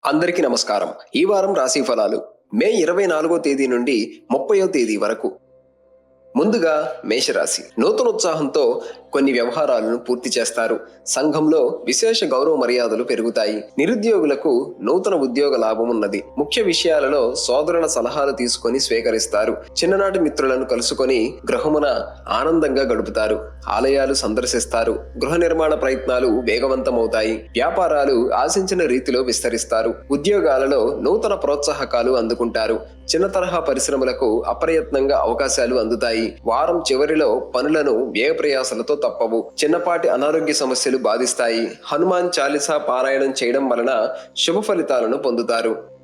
అందరికీ నమస్కారం. ఈ వారం రాశి ఫలాలు మే 24వ తేదీ నుండి 30వ తేదీ వరకు. ముందుగా మేషరాశి. నూతన ఉత్సాహంతో కొన్ని వ్యవహారాలను పూర్తి చేస్తారు. సంఘంలో విశేష గౌరవ మర్యాదలు పెరుగుతాయి. నిరుద్యోగులకు నూతన ఉద్యోగ లాభం ఉన్నది. ముఖ్య విషయాలలో సోదరుల సలహాలు తీసుకొని స్వీకరిస్తారు. చిన్ననాటి మిత్రులను కలుసుకొని గృహమున ఆనందంగా గడుపుతారు. ఆలయాలు సందర్శిస్తారు. గృహ నిర్మాణ ప్రయత్నాలు వేగవంతమవుతాయి. వ్యాపారాలు ఆశించిన రీతిలో విస్తరిస్తారు. ఉద్యోగాలలో నూతన ప్రోత్సాహకాలు అందుకుంటారు. చిన్న తరహా పరిశ్రమలకు అప్రయత్నంగా అవకాశాలు అందుతాయి. వారం చివరిలో పనులను వ్యయ ప్రయాసలతో తప్పవు. చిన్నపాటి అనారోగ్య సమస్యలు బాధిస్తాయి. హనుమాన్ చాలీసా పారాయణం చేయడం వలన శుభ ఫలితాలను పొందుతారు.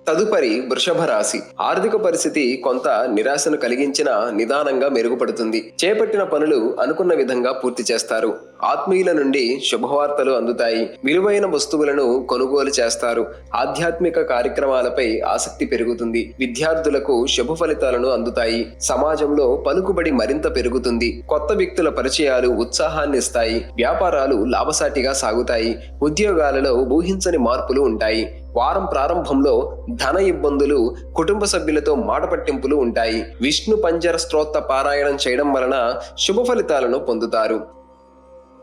తదుపరి వృషభ రాశి. ఆర్థిక పరిస్థితి కొంత నిరాశను కలిగించిన నిదానంగా మెరుగుపడుతుంది. చేపట్టిన పనులు అనుకున్న విధంగా పూర్తి చేస్తారు. ఆత్మీయుల నుండి శుభవార్తలు అందుతాయి. విలువైన వస్తువులను కొనుగోలు చేస్తారు. ఆధ్యాత్మిక కార్యక్రమాలపై ఆసక్తి పెరుగుతుంది. విద్యార్థులకు శుభ ఫలితాలను అందుతాయి. సమాజంలో పలుకుబడి మరింత పెరుగుతుంది. కొత్త వ్యక్తుల పరిచయాలు ఉత్సాహాన్ని ఇస్తాయి. వ్యాపారాలు లాభసాటిగా సాగుతాయి. ఉద్యోగాలలో ఊహించని మార్పులు ఉంటాయి. వారం ప్రారంభంలో ధన ఇబ్బందులు, కుటుంబ సభ్యులతో మాట పట్టింపులు ఉంటాయి. విష్ణు పంజర స్తోత్ర పారాయణం చేయడం వలన శుభ ఫలితాలను పొందుతారు.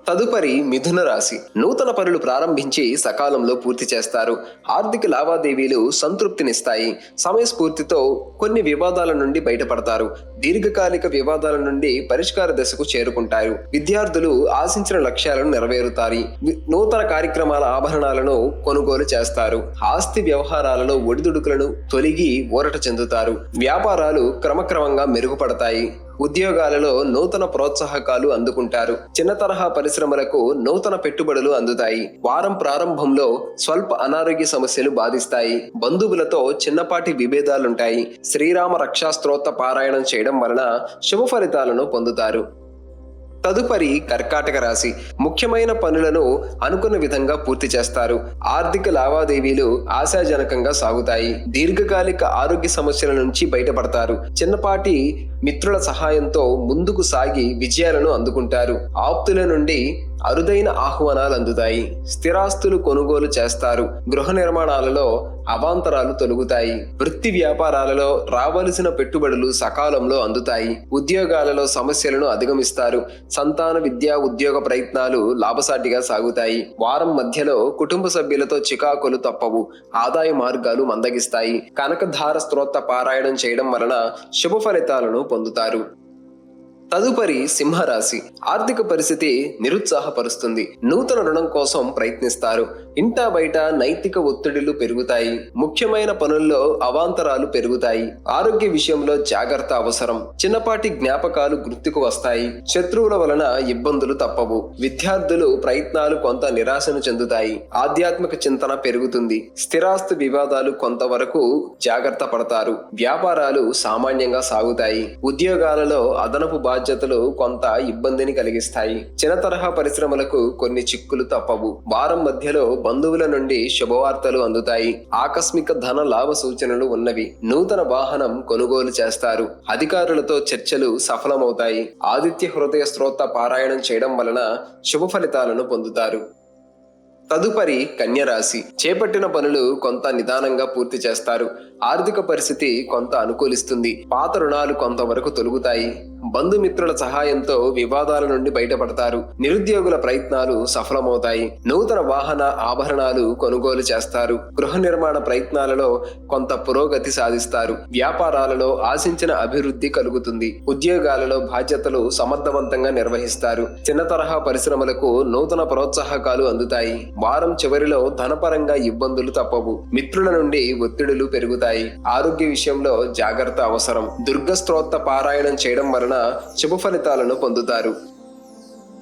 తదుపరి మిథున రాశి. నూతన పనులు ప్రారంభించి సకాలంలో పూర్తి చేస్తారు. ఆర్థిక లావాదేవీలు సంతృప్తినిస్తాయి. సమయస్ఫూర్తితో కొన్ని వివాదాల నుండి బయటపడతారు. దీర్ఘకాలిక వివాదాల నుండి పరిష్కార దశకు చేరుకుంటారు. విద్యార్థులు ఆశించిన లక్ష్యాలను నెరవేరుతారు. నూతన కార్యక్రమాల ఆభరణాలను కొనుగోలు చేస్తారు. ఆస్తి వ్యవహారాలలో ఒడిదుడుకులను తొలగి ఊరట చెందుతారు. వ్యాపారాలు క్రమక్రమంగా మెరుగుపడతాయి. ఉద్యోగాలలో నూతన ప్రోత్సాహకాలు అందుకుంటారు. చిన్న తరహా పరిశ్రమలకు నూతన పెట్టుబడులు అందుతాయి. వారం ప్రారంభంలో స్వల్ప అనారోగ్య సమస్యలు బాధిస్తాయి. బంధువులతో చిన్నపాటి విభేదాలుంటాయి. శ్రీరామ రక్షా స్తోత్ర పారాయణం చేయడం వలన శుభ ఫలితాలను పొందుతారు. తదుపరి కర్కాటక రాశి. ముఖ్యమైన పనులను అనుకున్న విధంగా పూర్తి చేస్తారు. ఆర్థిక లావాదేవీలు ఆశాజనకంగా సాగుతాయి. దీర్ఘకాలిక ఆరోగ్య సమస్యల నుంచి బయటపడతారు. చిన్నపాటి మిత్రుల సహాయంతో ముందుకు సాగి విజయాలను అందుకుంటారు. ఆప్తుల నుండి అరుదైన ఆహ్వానాలు అందుతాయి. స్థిరాస్తులు కొనుగోలు చేస్తారు. గృహ నిర్మాణాలలో అవాంతరాలు తొలగుతాయి. వృత్తి వ్యాపారాలలో రావలసిన పెట్టుబడులు సకాలంలో అందుతాయి. ఉద్యోగాలలో సమస్యలను అధిగమిస్తారు. సంతాన విద్యా ఉద్యోగ ప్రయత్నాలు లాభసాటిగా సాగుతాయి. వారం మధ్యలో కుటుంబ సభ్యులతో చికాకులు తప్పవు. ఆదాయ మార్గాలు మందగిస్తాయి. కనకధార స్తోత్ర పారాయణం చేయడం వలన శుభ ఫలితాలను పొందుతారు. తదుపరి సింహరాశి. ఆర్థిక పరిస్థితి నిరుత్సాహపరుస్తుంది. నూతన రుణం కోసం ప్రయత్నిస్తారు. ఇంటా బయట నైతిక ఒత్తిడిలు పెరుగుతాయి. ముఖ్యమైన పనుల్లో అవాంతరాలు పెరుగుతాయి. ఆరోగ్య విషయంలో జాగ్రత్త అవసరం. చిన్నపాటి జ్ఞాపకాలు గుర్తుకు వస్తాయి. శత్రువుల వలన ఇబ్బందులు తప్పవు. విద్యార్థులు ప్రయత్నాలు కొంత నిరాశను చెందుతాయి. ఆధ్యాత్మిక చింతన పెరుగుతుంది. స్థిరాస్తి వివాదాలు కొంతవరకు జాగ్రత్త పడతారు. వ్యాపారాలు సామాన్యంగా సాగుతాయి. ఉద్యోగాలలో అదనపు బాధ్యతలు కొంత ఇబ్బందిని కలిగిస్తాయి. చిన్న తరహా పరిశ్రమలకు కొన్ని చిక్కులు తప్పవు. వారం మధ్యలో బంధువుల నుండి శుభవార్తలు అందుతాయి. ఆకస్మిక ధన లాభ సూచనలు ఉన్నవి. నూతన వాహనం కొనుగోలు చేస్తారు. అధికారులతో చర్చలు సఫలమవుతాయి. ఆదిత్య హృదయ స్తోత్ర పారాయణం చేయడం వలన శుభ ఫలితాలను పొందుతారు. తదుపరి కన్యరాశి. చేపట్టిన పనులు కొంత నిదానంగా పూర్తి చేస్తారు. ఆర్థిక పరిస్థితి కొంత అనుకూలిస్తుంది. పాత రుణాలు కొంతవరకు తొలగుతాయి. బంధుమిత్రుల సహాయంతో వివాదాల నుండి బయటపడతారు. నిరుద్యోగుల ప్రయత్నాలు సఫలమవుతాయి. నూతన వాహన ఆభరణాలు కొనుగోలు చేస్తారు. గృహ నిర్మాణ ప్రయత్నాలలో కొంత పురోగతి సాధిస్తారు. వ్యాపారాలలో ఆశించిన అభివృద్ధి కలుగుతుంది. ఉద్యోగాలలో బాధ్యతలు సమర్థవంతంగా నిర్వహిస్తారు. చిన్న తరహా పరిశ్రమలకు నూతన ప్రోత్సాహకాలు అందుతాయి. వారం చివరిలో ధనపరంగా ఇబ్బందులు తప్పవు. మిత్రుల నుండి ఒత్తిడులు పెరుగుతాయి. ఆరోగ్య విషయంలో జాగ్రత్త అవసరం. దుర్గ స్తోత్ర పారాయణం చేయడం వలన శుభ ఫలితాలను పొందుతారు.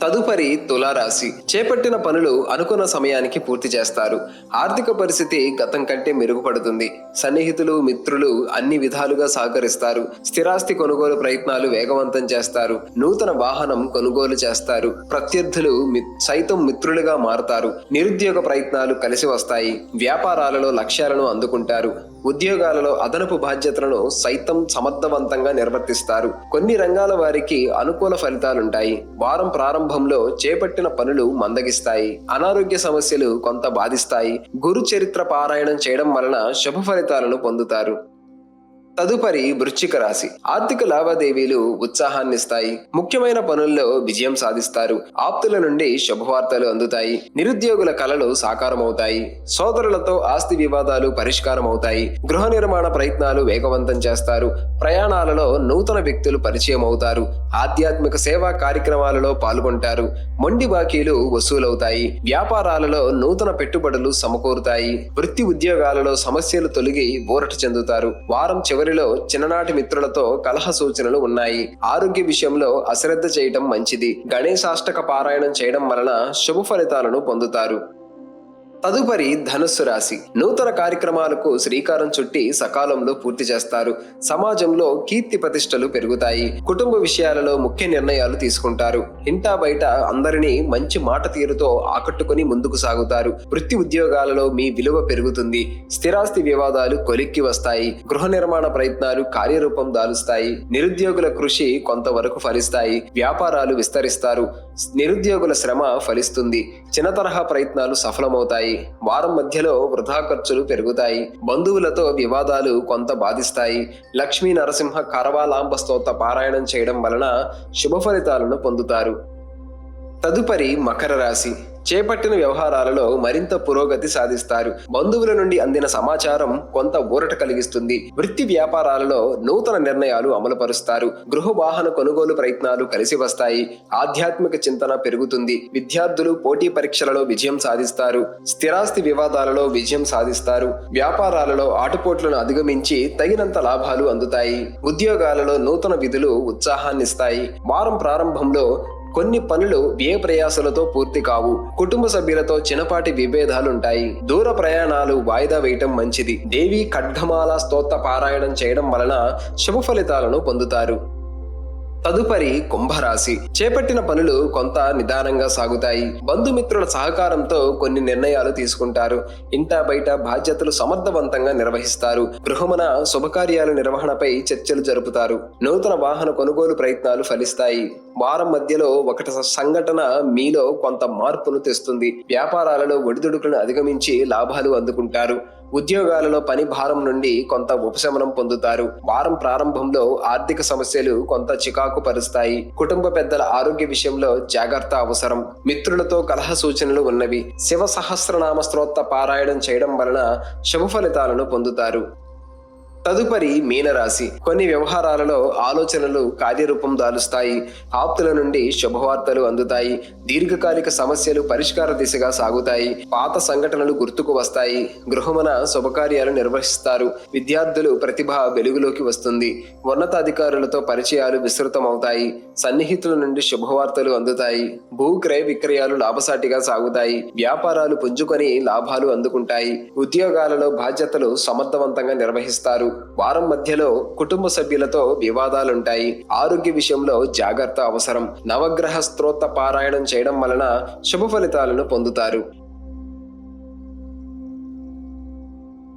తదుపరి తులారాశి. చేపట్టిన పనులు అనుకున్న సమయానికి పూర్తి చేస్తారు. ఆర్థిక పరిస్థితి గతం కంటే మెరుగుపడుతుంది. సన్నిహితులు, మిత్రులు అన్ని విధాలుగా సహకరిస్తారు. స్థిరాస్తి కొనుగోలు ప్రయత్నాలు వేగవంతం చేస్తారు. నూతన వాహనం కొనుగోలు చేస్తారు. ప్రత్యర్థులు సైతం మిత్రులుగా మారుతారు. నిరుద్యోగ ప్రయత్నాలు కలిసి వస్తాయి. వ్యాపారాలలో లక్ష్యాలను అందుకుంటారు. ఉద్యోగాలలో అదనపు బాధ్యతలను సైతం సమర్థవంతంగా నిర్వర్తిస్తారు. కొన్ని రంగాల వారికి అనుకూల ఫలితాలుంటాయి. వారం ప్రారంభంలో చేపట్టిన పనులు మందగిస్తాయి. అనారోగ్య సమస్యలు కొంత బాధిస్తాయి. గురు చరిత్ర పారాయణం చేయడం వలన శుభ ఫలితాలను పొందుతారు. తదుపరి వృశ్చిక రాశి. ఆర్థిక లావాదేవీలు ఉత్సాహాన్నిస్తాయి. ముఖ్యమైన పనుల్లో విజయం సాధిస్తారు. ఆప్తుల నుండి శుభవార్తలు అందుతాయి. నిరుద్యోగుల కలలు సాకారమవుతాయి. సోదరులతో ఆస్తి వివాదాలు పరిష్కారం అవుతాయి. గృహ నిర్మాణ ప్రయత్నాలు వేగవంతం చేస్తారు. ప్రయాణాలలో నూతన వ్యక్తులు పరిచయం అవుతారు. ఆధ్యాత్మిక సేవా కార్యక్రమాలలో పాల్గొంటారు. మొండి బాకీలు వసూలవుతాయి. వ్యాపారాలలో నూతన పెట్టుబడులు సమకూరుతాయి. వృత్తి ఉద్యోగాలలో సమస్యలు తొలగి ఊరట చెందుతారు. వారం చివరిలో చిన్ననాటి మిత్రులతో కలహ సూచనలు ఉన్నాయి. ఆరోగ్య విషయంలో అశ్రద్ధ చేయటం మంచిది. గణేశాష్టక పారాయణం చేయడం వలన శుభ ఫలితాలను పొందుతారు. తదుపరి ధనుస్సు రాశి. నూతన కార్యక్రమాలకు శ్రీకారం చుట్టి సకాలంలో పూర్తి చేస్తారు. సమాజంలో కీర్తి ప్రతిష్టలు పెరుగుతాయి. కుటుంబ విషయాలలో ముఖ్య నిర్ణయాలు తీసుకుంటారు. ఇంటా బయట అందరినీ మంచి మాట తీరుతో ఆకట్టుకుని ముందుకు సాగుతారు. వృత్తి ఉద్యోగాలలో మీ విలువ పెరుగుతుంది. స్థిరాస్తి వివాదాలు కొలిక్కి వస్తాయి. గృహ నిర్మాణ ప్రయత్నాలు కార్యరూపం దాలుస్తాయి. నిరుద్యోగుల కృషి కొంతవరకు ఫలిస్తాయి. వ్యాపారాలు విస్తరిస్తారు. నిరుద్యోగుల శ్రమ ఫలిస్తుంది. చిన్న తరహా ప్రయత్నాలు సఫలమవుతాయి. వారం మధ్యలో వృధా ఖర్చులు పెరుగుతాయి. బంధువులతో వివాదాలు కొంత బాధిస్తాయి. లక్ష్మీ నరసింహ కరవాలాంబ స్తోత్ర పారాయణం చేయడం వలన శుభ ఫలితాలను పొందుతారు. తదుపరి మకర రాశి. చేపట్టిన వ్యవహారాలలో మరింత పురోగతి సాధిస్తారు. బంధువుల నుండి అందిన సమాచారం కొంత ఊరట కలిగిస్తుంది. వృత్తి వ్యాపారాలలో నూతన నిర్ణయాలు అమలుపరుస్తారు. గృహ వాహన కొనుగోలు ప్రయత్నాలు కలిసి వస్తాయి. ఆధ్యాత్మిక చింతన పెరుగుతుంది. విద్యార్థులు పోటీ పరీక్షలలో విజయం సాధిస్తారు. స్థిరాస్తి వివాదాలలో విజయం సాధిస్తారు. వ్యాపారాలలో ఆటుపోట్లను అధిగమించి తగినంత లాభాలు అందుతాయి. ఉద్యోగాలలో నూతన విధులు ఉత్సాహాన్నిస్తాయి. వారం ప్రారంభంలో కొన్ని పనులు వ్యయ ప్రయాసలతో పూర్తి కావు. కుటుంబ సభ్యులతో చిన్నపాటి విభేదాలుంటాయి. దూర ప్రయాణాలు వాయిదా వేయటం మంచిది. దేవి ఖడ్గమాల స్తోత్ర పారాయణం చేయడం వలన శుభ ఫలితాలను పొందుతారు. తదుపరి కుంభరాశి. చేపట్టిన పనులు కొంత నిదానంగా సాగుతాయి. బంధుమిత్రుల సహకారంతో కొన్ని నిర్ణయాలు తీసుకుంటారు. ఇంటా బయట బాధ్యతలు సమర్థవంతంగా నిర్వహిస్తారు. గృహమున శుభకార్యాల నిర్వహణపై చర్చలు జరుపుతారు. నూతన వాహన కొనుగోలు ప్రయత్నాలు ఫలిస్తాయి. వారం మధ్యలో ఒకటి సంఘటన మీలో కొంత మార్పును తెస్తుంది. వ్యాపారాలలో ఒడిదుడుకులను అధిగమించి లాభాలు అందుకుంటారు. ఉద్యోగాలలో పని భారం నుండి కొంత ఉపశమనం పొందుతారు. వారం ప్రారంభంలో ఆర్థిక సమస్యలు కొంత చికాకు పరుస్తాయి. కుటుంబ పెద్దల ఆరోగ్య విషయంలో జాగ్రత్త అవసరం. మిత్రులతో కలహ సూచనలు ఉన్నవి. శివ సహస్రనామ స్తోత్ర పారాయణం చేయడం వలన శుభ ఫలితాలను పొందుతారు. తదుపరి మీనరాశి. కొన్ని వ్యవహారాలలో ఆలోచనలు కార్యరూపం దాలుస్తాయి. ఆప్తుల నుండి శుభవార్తలు అందుతాయి. దీర్ఘకాలిక సమస్యలు పరిష్కార దిశగా సాగుతాయి. పాత సంఘటనలు గుర్తుకు వస్తాయి. గృహమున శుభకార్యాలు నిర్వహిస్తారు. విద్యార్థులు ప్రతిభ వెలుగులోకి వస్తుంది. ఉన్నతాధికారులతో పరిచయాలు విస్తృతమవుతాయి. సన్నిహితుల నుండి శుభవార్తలు అందుతాయి. భూ క్రయ విక్రయాలు లాభసాటిగా సాగుతాయి. వ్యాపారాలు పుంజుకొని లాభాలు అందుకుంటాయి. ఉద్యోగాలలో బాధ్యతలు సమర్థవంతంగా నిర్వహిస్తారు. వారం మధ్యలో కుటుంబ సభ్యులతో వివాదాలుంటాయి. ఆరోగ్య విషయంలో జాగ్రత్త అవసరం. నవగ్రహ స్తోత్ర పారాయణం చేయడం వలన శుభ ఫలితాలను పొందుతారు.